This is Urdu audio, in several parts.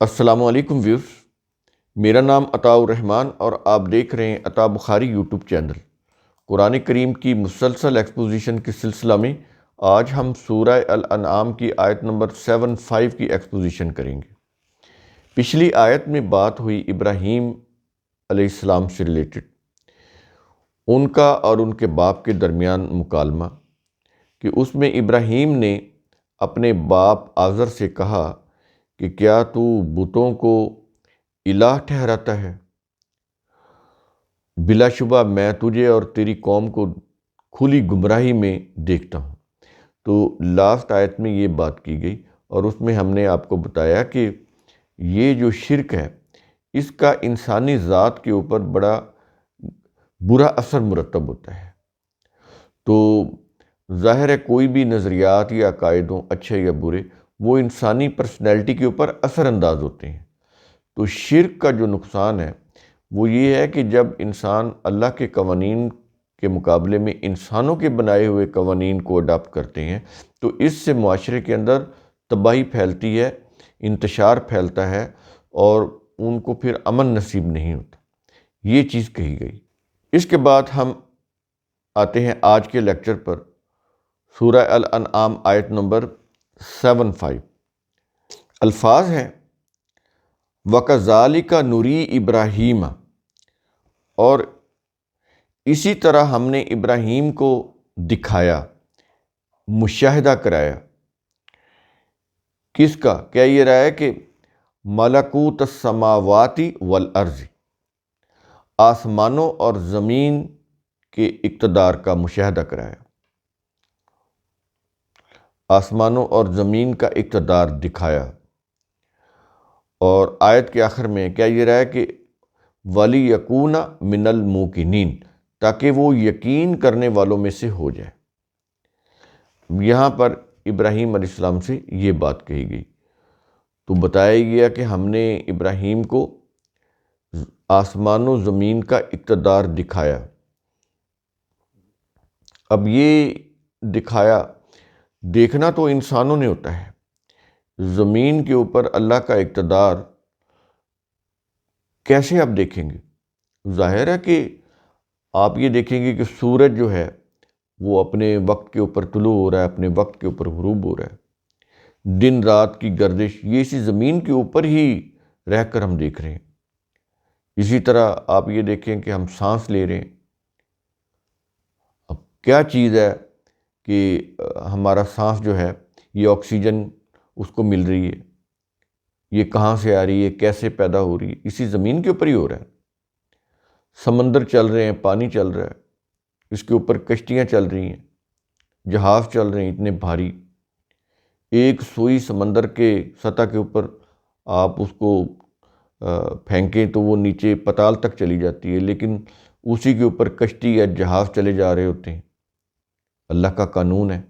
السلام علیکم ویورز، میرا نام عطاء الرحمن اور آپ دیکھ رہے ہیں عطا بخاری یوٹیوب چینل۔ قرآن کریم کی مسلسل ایکسپوزیشن کے سلسلہ میں آج ہم سورہ الانعام کی آیت نمبر 75 کی ایکسپوزیشن کریں گے۔ پچھلی آیت میں بات ہوئی ابراہیم علیہ السلام سے ریلیٹڈ، ان کا اور ان کے باپ کے درمیان مکالمہ، کہ اس میں ابراہیم نے اپنے باپ آزر سے کہا کہ کیا تو بتوں کو الہ ٹھہراتا ہے؟ بلا شبہ میں تجھے اور تیری قوم کو کھلی گمراہی میں دیکھتا ہوں۔ تو لاسٹ آیت میں یہ بات کی گئی اور اس میں ہم نے آپ کو بتایا کہ یہ جو شرک ہے اس کا انسانی ذات کے اوپر بڑا برا اثر مرتب ہوتا ہے۔ تو ظاہر ہے کوئی بھی نظریات یا عقائد ہوں، اچھے یا برے، وہ انسانی پرسنالٹی کے اوپر اثر انداز ہوتے ہیں۔ تو شرک کا جو نقصان ہے وہ یہ ہے کہ جب انسان اللہ کے قوانین کے مقابلے میں انسانوں کے بنائے ہوئے قوانین کو اڈاپٹ کرتے ہیں تو اس سے معاشرے کے اندر تباہی پھیلتی ہے، انتشار پھیلتا ہے اور ان کو پھر امن نصیب نہیں ہوتا۔ یہ چیز کہی گئی۔ اس کے بعد ہم آتے ہیں آج کے لیکچر پر، سورہ الانعام آیت نمبر 75۔ الفاظ ہیں وَكَذَلِكَ نُرِي ابراہیم، اور اسی طرح ہم نے ابراہیم کو دکھایا، مشاہدہ کرایا۔ کس کا؟ کیا یہ رہا ہے کہ ملکوت السماوات والارض، آسمانوں اور زمین کے اقتدار کا مشاہدہ کرایا، آسمانوں اور زمین کا اقتدار دکھایا۔ اور آیت کے آخر میں کیا یہ رہا ہے کہ وَلِيَكُونَ مِنَ الْمُوقِنِينَ، تاکہ وہ یقین کرنے والوں میں سے ہو جائے۔ یہاں پر ابراہیم علیہ السلام سے یہ بات کہی گئی، تو بتایا گیا کہ ہم نے ابراہیم کو آسمان و زمین کا اقتدار دکھایا۔ اب یہ دکھایا، دیکھنا تو انسانوں نے ہوتا ہے، زمین کے اوپر اللہ کا اقتدار کیسے آپ دیکھیں گے؟ ظاہر ہے کہ آپ یہ دیکھیں گے کہ سورج جو ہے وہ اپنے وقت کے اوپر طلوع ہو رہا ہے، اپنے وقت کے اوپر غروب ہو رہا ہے، دن رات کی گردش یہ اسی زمین کے اوپر ہی رہ کر ہم دیکھ رہے ہیں۔ اسی طرح آپ یہ دیکھیں کہ ہم سانس لے رہے ہیں۔ اب کیا چیز ہے کہ ہمارا سانس جو ہے یہ آکسیجن اس کو مل رہی ہے، یہ کہاں سے آ رہی ہے، کیسے پیدا ہو رہی ہے؟ اسی زمین کے اوپر ہی ہو رہا ہے۔ سمندر چل رہے ہیں، پانی چل رہا ہے، اس کے اوپر کشتیاں چل رہی ہیں، جہاز چل رہے ہیں اتنے بھاری۔ ایک سوئی سمندر کے سطح کے اوپر آپ اس کو پھینکیں تو وہ نیچے پتال تک چلی جاتی ہے، لیکن اسی کے اوپر کشتی یا جہاز چلے جا رہے ہوتے ہیں۔ اللہ کا قانون ہے۔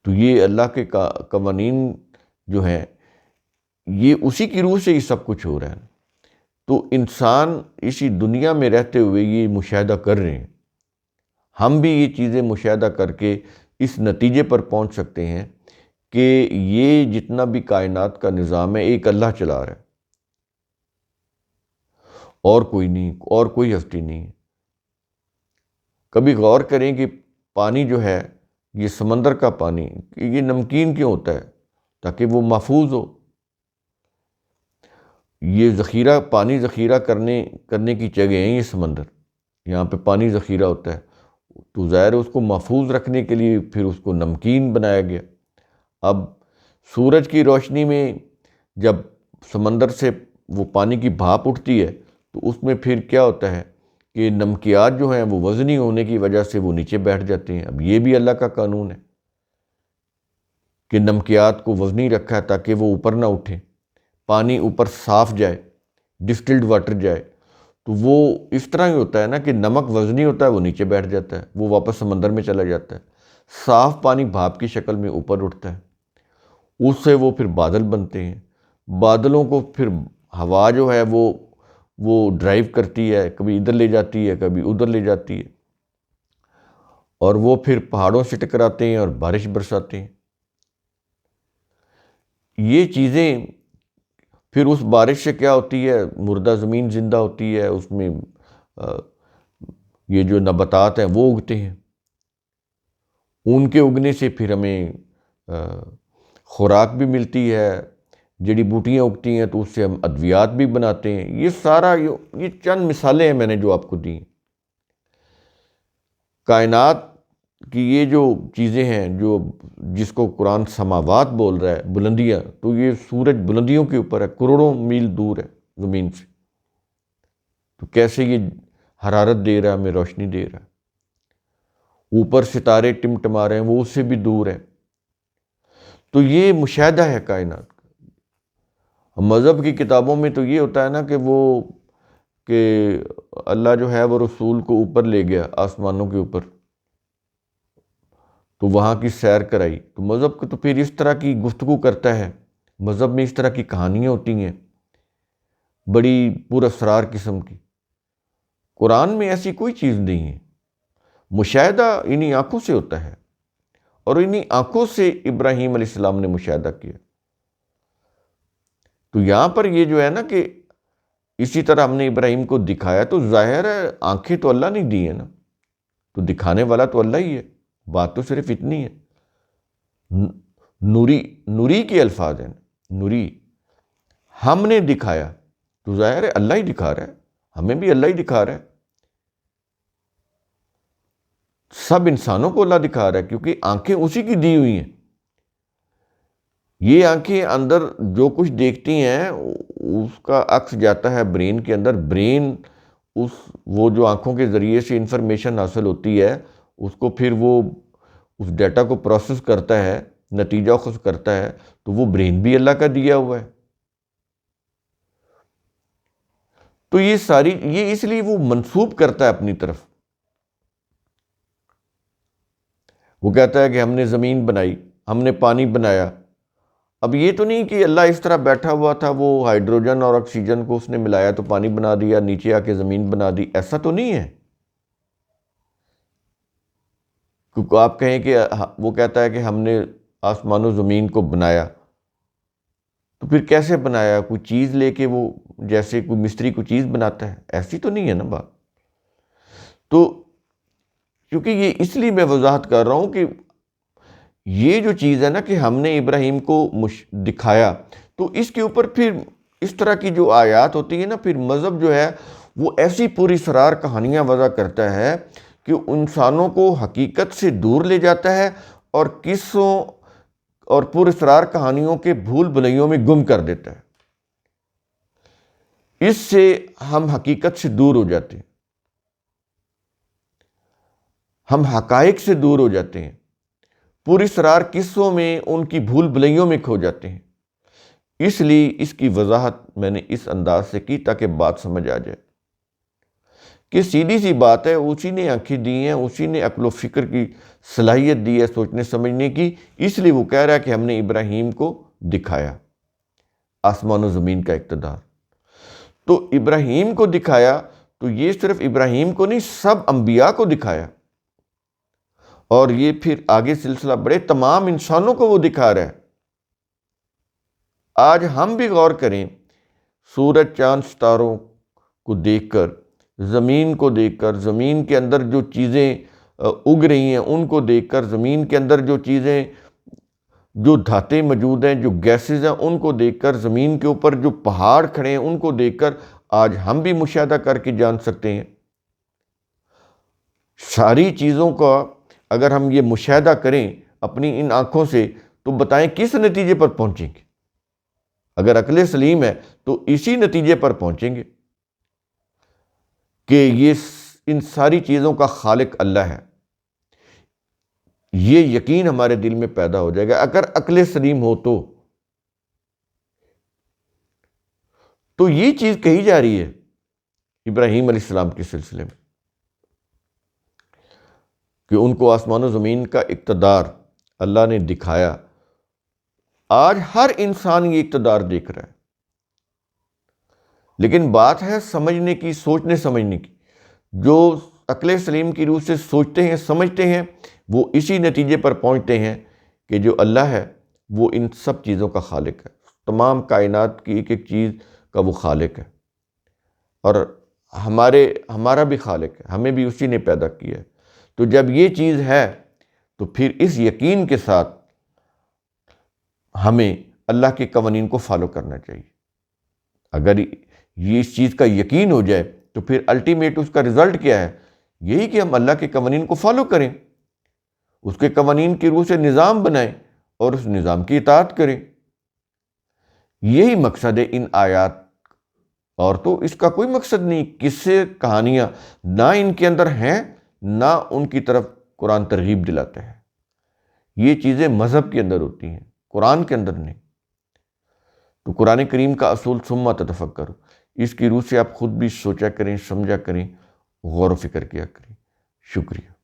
تو یہ اللہ کے قوانین جو ہیں یہ اسی کی روح سے ہی سب کچھ ہو رہا ہے۔ تو انسان اسی دنیا میں رہتے ہوئے یہ مشاہدہ کر رہے ہیں۔ ہم بھی یہ چیزیں مشاہدہ کر کے اس نتیجے پر پہنچ سکتے ہیں کہ یہ جتنا بھی کائنات کا نظام ہے ایک اللہ چلا رہا ہے، اور کوئی نہیں، اور کوئی ہستی نہیں ہے۔ کبھی غور کریں کہ پانی جو ہے، یہ سمندر کا پانی، یہ نمکین کیوں ہوتا ہے؟ تاکہ وہ محفوظ ہو۔ یہ ذخیرہ، پانی ذخیرہ کرنے کی جگہ ہیں یہ سمندر، یہاں پہ پانی ذخیرہ ہوتا ہے، تو ظاہر ہے اس کو محفوظ رکھنے کے لیے پھر اس کو نمکین بنایا گیا۔ اب سورج کی روشنی میں جب سمندر سے وہ پانی کی بھاپ اٹھتی ہے تو اس میں پھر کیا ہوتا ہے کہ نمکیات جو ہیں وہ وزنی ہونے کی وجہ سے وہ نیچے بیٹھ جاتے ہیں۔ اب یہ بھی اللہ کا قانون ہے کہ نمکیات کو وزنی رکھا ہے تاکہ وہ اوپر نہ اٹھے، پانی اوپر صاف جائے، ڈسٹلڈ واٹر جائے۔ تو وہ اس طرح ہی ہوتا ہے نا کہ نمک وزنی ہوتا ہے، وہ نیچے بیٹھ جاتا ہے، وہ واپس سمندر میں چلا جاتا ہے۔ صاف پانی بھاپ کی شکل میں اوپر اٹھتا ہے، اس سے وہ پھر بادل بنتے ہیں۔ بادلوں کو پھر ہوا جو ہے وہ ڈرائیو کرتی ہے، کبھی ادھر لے جاتی ہے، کبھی ادھر لے جاتی ہے، اور وہ پھر پہاڑوں سے ٹکراتے ہیں اور بارش برساتے ہیں۔ یہ چیزیں پھر اس بارش سے کیا ہوتی ہے، مردہ زمین زندہ ہوتی ہے، اس میں یہ جو نباتات ہیں وہ اگتے ہیں، ان کے اگنے سے پھر ہمیں خوراک بھی ملتی ہے، جڑی بوٹیاں اگتی ہیں تو اس سے ہم ادویات بھی بناتے ہیں۔ یہ سارا یہ چند مثالیں ہیں میں نے جو آپ کو دی۔ کائنات کی یہ جو چیزیں ہیں جو جس کو قرآن سماوات بول رہا ہے، بلندیاں، تو یہ سورج بلندیوں کے اوپر ہے، کروڑوں میل دور ہے زمین سے، تو کیسے یہ حرارت دے رہا ہے، ہمیں روشنی دے رہا ہے۔ اوپر ستارے ٹمٹما رہے ہیں، وہ اس سے بھی دور ہے۔ تو یہ مشاہدہ ہے کائنات کا۔ مذہب کی کتابوں میں تو یہ ہوتا ہے نا کہ اللہ جو ہے وہ رسول کو اوپر لے گیا آسمانوں کے اوپر، تو وہاں کی سیر کرائی۔ تو مذہب کو تو پھر اس طرح کی گفتگو کرتا ہے، مذہب میں اس طرح کی کہانیاں ہوتی ہیں بڑی پر اسرار قسم کی۔ قرآن میں ایسی کوئی چیز نہیں ہے۔ مشاہدہ انہی آنکھوں سے ہوتا ہے، اور انہی آنکھوں سے ابراہیم علیہ السلام نے مشاہدہ کیا۔ تو یہاں پر یہ جو ہے نا کہ اسی طرح ہم نے ابراہیم کو دکھایا، تو ظاہر ہے آنکھیں تو اللہ نے دی ہے نا، تو دکھانے والا تو اللہ ہی ہے۔ بات تو صرف اتنی ہے، نوری کے الفاظ ہیں، نوری، ہم نے دکھایا، تو ظاہر ہے اللہ ہی دکھا رہا ہے، ہمیں بھی اللہ ہی دکھا رہا ہے، سب انسانوں کو اللہ دکھا رہا ہے، کیونکہ آنکھیں اسی کی دی ہوئی ہیں۔ یہ آنکھیں اندر جو کچھ دیکھتی ہیں اس کا عکس جاتا ہے برین کے اندر، برین وہ جو آنکھوں کے ذریعے سے انفارمیشن حاصل ہوتی ہے، اس کو پھر وہ اس ڈیٹا کو پروسیس کرتا ہے، نتیجہ خود کرتا ہے، تو وہ برین بھی اللہ کا دیا ہوا ہے۔ تو یہ اس لیے وہ منسوب کرتا ہے اپنی طرف۔ وہ کہتا ہے کہ ہم نے زمین بنائی، ہم نے پانی بنایا۔ اب یہ تو نہیں کہ اللہ اس طرح بیٹھا ہوا تھا، وہ ہائیڈروجن اور آکسیجن کو اس نے ملایا تو پانی بنا دیا، نیچے آ کے زمین بنا دی، ایسا تو نہیں ہے۔ کیونکہ آپ کہیں کہ وہ کہتا ہے کہ ہم نے آسمان و زمین کو بنایا، تو پھر کیسے بنایا؟ کوئی چیز لے کے، وہ جیسے کوئی مستری کوئی چیز بناتا ہے، ایسی تو نہیں ہے نا بات۔ تو کیونکہ یہ اس لیے میں وضاحت کر رہا ہوں کہ یہ جو چیز ہے نا کہ ہم نے ابراہیم کو دکھایا، تو اس کے اوپر پھر اس طرح کی جو آیات ہوتی ہیں نا، پھر مذہب جو ہے وہ ایسی پوری سرار کہانیاں وضع کرتا ہے کہ انسانوں کو حقیقت سے دور لے جاتا ہے، اور قصوں اور پر اسرار کہانیوں کے بھول بھلیوں میں گم کر دیتا ہے۔ اس سے ہم حقیقت سے دور ہو جاتے ہیں، ہم حقائق سے دور ہو جاتے ہیں، پر اسرار قصوں میں، ان کی بھول بھلیوں میں کھو جاتے ہیں۔ اس لیے اس کی وضاحت میں نے اس انداز سے کی تاکہ بات سمجھ آ جائے کہ سیدھی سی بات ہے، اسی نے آنکھیں دی ہیں، اسی نے عقل و فکر کی صلاحیت دی ہے سوچنے سمجھنے کی، اس لیے وہ کہہ رہا ہے کہ ہم نے ابراہیم کو دکھایا آسمان و زمین کا اقتدار۔ تو ابراہیم کو دکھایا، تو یہ صرف ابراہیم کو نہیں، سب انبیاء کو دکھایا، اور یہ پھر آگے سلسلہ بڑے تمام انسانوں کو وہ دکھا رہا ہے۔ آج ہم بھی غور کریں، سورج چاند ستاروں کو دیکھ کر، زمین کو دیکھ کر، زمین کے اندر جو چیزیں اگ رہی ہیں ان کو دیکھ کر، زمین کے اندر جو چیزیں، جو دھاتیں موجود ہیں، جو گیسز ہیں ان کو دیکھ کر، زمین کے اوپر جو پہاڑ کھڑے ہیں ان کو دیکھ کر آج ہم بھی مشاہدہ کر کے جان سکتے ہیں۔ ساری چیزوں کا اگر ہم یہ مشاہدہ کریں اپنی ان آنکھوں سے، تو بتائیں کس نتیجے پر پہنچیں گے؟ اگر عقل سلیم ہے تو اسی نتیجے پر پہنچیں گے کہ ان ساری چیزوں کا خالق اللہ ہے۔ یہ یقین ہمارے دل میں پیدا ہو جائے گا اگر عقل سلیم ہو تو یہ چیز کہی جا رہی ہے ابراہیم علیہ السلام کے سلسلے میں کہ ان کو آسمان و زمین کا اقتدار اللہ نے دکھایا۔ آج ہر انسان یہ اقتدار دیکھ رہا ہے، لیکن بات ہے سمجھنے کی، سوچنے سمجھنے کی۔ جو عقل سلیم کی روح سے سوچتے ہیں، سمجھتے ہیں، وہ اسی نتیجے پر پہنچتے ہیں کہ جو اللہ ہے وہ ان سب چیزوں کا خالق ہے۔ تمام کائنات کی ایک ایک چیز کا وہ خالق ہے، اور ہمارا بھی خالق ہے، ہمیں بھی اسی نے پیدا کیا ہے۔ تو جب یہ چیز ہے تو پھر اس یقین کے ساتھ ہمیں اللہ کے قوانین کو فالو کرنا چاہیے۔ اگر یہ اس چیز کا یقین ہو جائے تو پھر الٹیمیٹ اس کا رزلٹ کیا ہے؟ یہی کہ ہم اللہ کے قوانین کو فالو کریں، اس کے قوانین کی روح سے نظام بنائیں اور اس نظام کی اطاعت کریں۔ یہی مقصد ہے ان آیات، اور تو اس کا کوئی مقصد نہیں۔ قصے کہانیاں نہ ان کے اندر ہیں، نہ ان کی طرف قرآن ترغیب دلاتا ہے۔ یہ چیزیں مذہب کے اندر ہوتی ہیں، قرآن کے اندر نہیں۔ تو قرآن کریم کا اصول ثم تتفکروا، اس کی روح سے آپ خود بھی سوچا کریں، سمجھا کریں، غور و فکر کیا کریں۔ شکریہ۔